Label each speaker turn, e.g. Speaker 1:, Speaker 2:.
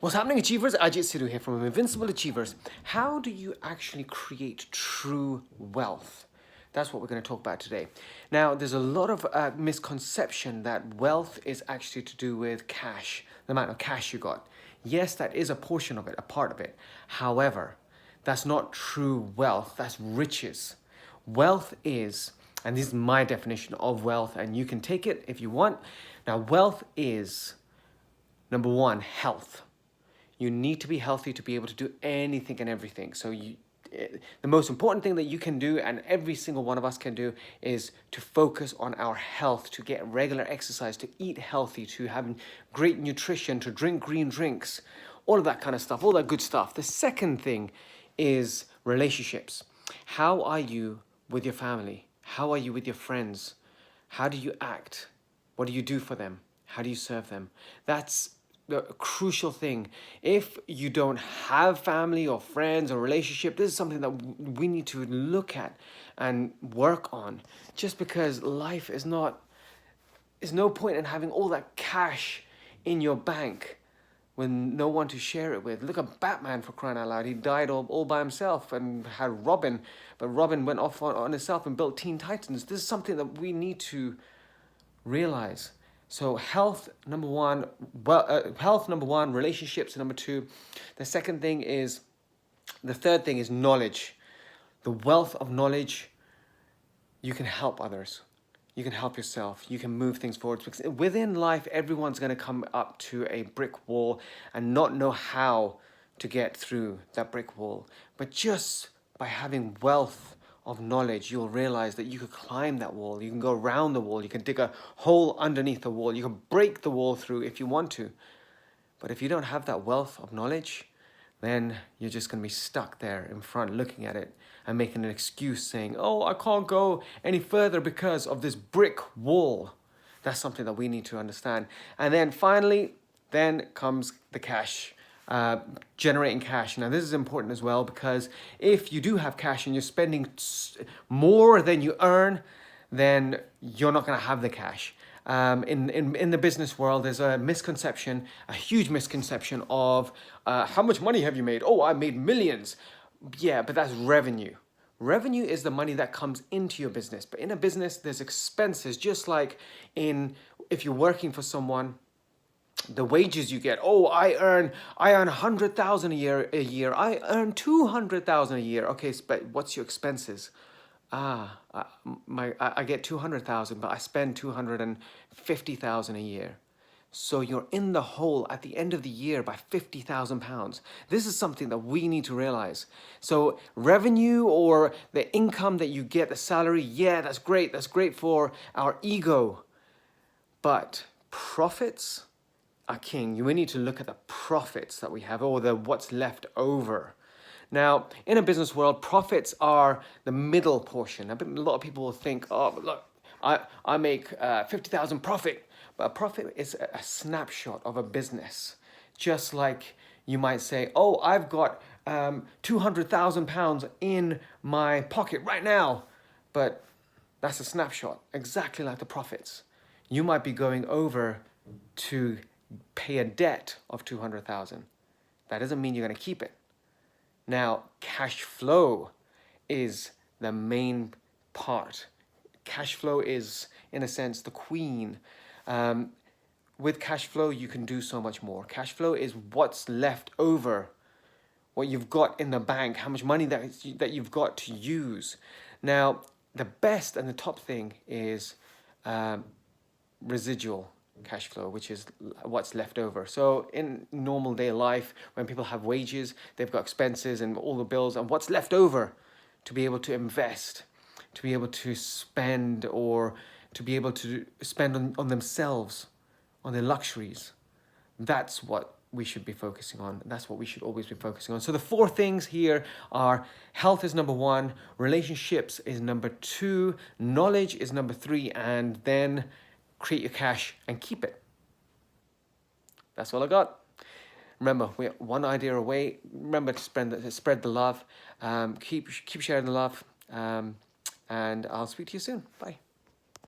Speaker 1: What's happening, Achievers? Ajit Sidhu here from Invincible Achievers. How do you actually create true wealth? That's what we're going to talk about today. Now, there's a lot of misconception that wealth is actually to do with cash, the amount of cash you got. Yes, that is a portion of it, a part of it. However, that's not true wealth, that's riches. Wealth is, and this is my definition of wealth, and you can take it if you want. Now, wealth is, number one, health. You need to be healthy to be able to do anything and everything. So the most important thing that you can do, and every single one of us can do, is to focus on our health, to get regular exercise, to eat healthy, to have great nutrition, to drink green drinks, all of that kind of stuff, all that good stuff. The second thing is relationships. How are you with your family? How are you with your friends? How do you act? What do you do for them? How do you serve them? That's the crucial thing. If you don't have family or friends or relationship, this is something that we need to look at and work on. Just because life is not, there's no point in having all that cash in your bank when no one to share it with. Look at Batman, for crying out loud. He died all by himself and had Robin, but Robin went off on himself and built Teen Titans. This is something that we need to realize. So health, number one, health, number one, relationships, number two. The third thing is knowledge. The wealth of knowledge, you can help others. You can help yourself. You can move things forward. Because within life, everyone's going to come up to a brick wall and not know how to get through that brick wall. But just by having wealth of knowledge, you'll realize that you could climb that wall. You can go around the wall. You can dig a hole underneath the wall. You can break the wall through if you want to. But if you don't have that wealth of knowledge, then you're just going to be stuck there in front looking at it and making an excuse saying, oh, I can't go any further because of this brick wall. That's something that we need to understand. And then finally, then comes the cash. Generating cash. Now this is important as well, because if you do have cash and you're spending more than you earn, then you're not going to have the cash. In the business world, there's a misconception, a huge misconception of how much money have you made? Oh, I made millions. Yeah, but that's revenue. Revenue is the money that comes into your business. But in a business, there's expenses, just like if you're working for someone, the wages you get. Oh, I earn 100,000 a year. I earn 200,000 a year. Okay, but what's your expenses? I get 200,000, but I spend 250,000 a year. So you're in the hole at the end of the year by £50,000. This is something that we need to realize. So revenue, or the income that you get, the salary, yeah, that's great. That's great for our ego. But profits are king. We need to look at the profits that we have, or what's left over. Now, in a business world, profits are the middle portion. A lot of people will think, oh, look, I make 50,000 profit. But a profit is a snapshot of a business. Just like you might say, oh, I've got £200,000 in my pocket right now. But that's a snapshot, exactly like the profits. You might be going over to pay a debt of 200,000. That doesn't mean you're going to keep it. Now, cash flow is the main part. Cash flow is, in a sense, the queen. With cash flow, you can do so much more. Cash flow is what's left over, what you've got in the bank, how much money that you've got to use. Now, the best and the top thing is residual cash flow, which is what's left over. So in normal day life, when people have wages, they've got expenses and all the bills, and what's left over to be able to invest, to be able to spend, or to be able to spend on themselves, on their luxuries. That's what we should be focusing on. That's what we should always be focusing on. So the four things here are: health is number one, relationships is number two, knowledge is number three, and then create your cash and keep it. That's all I got. Remember, we're one idea away. Remember to spread the love. Keep sharing the love. And I'll speak to you soon. Bye.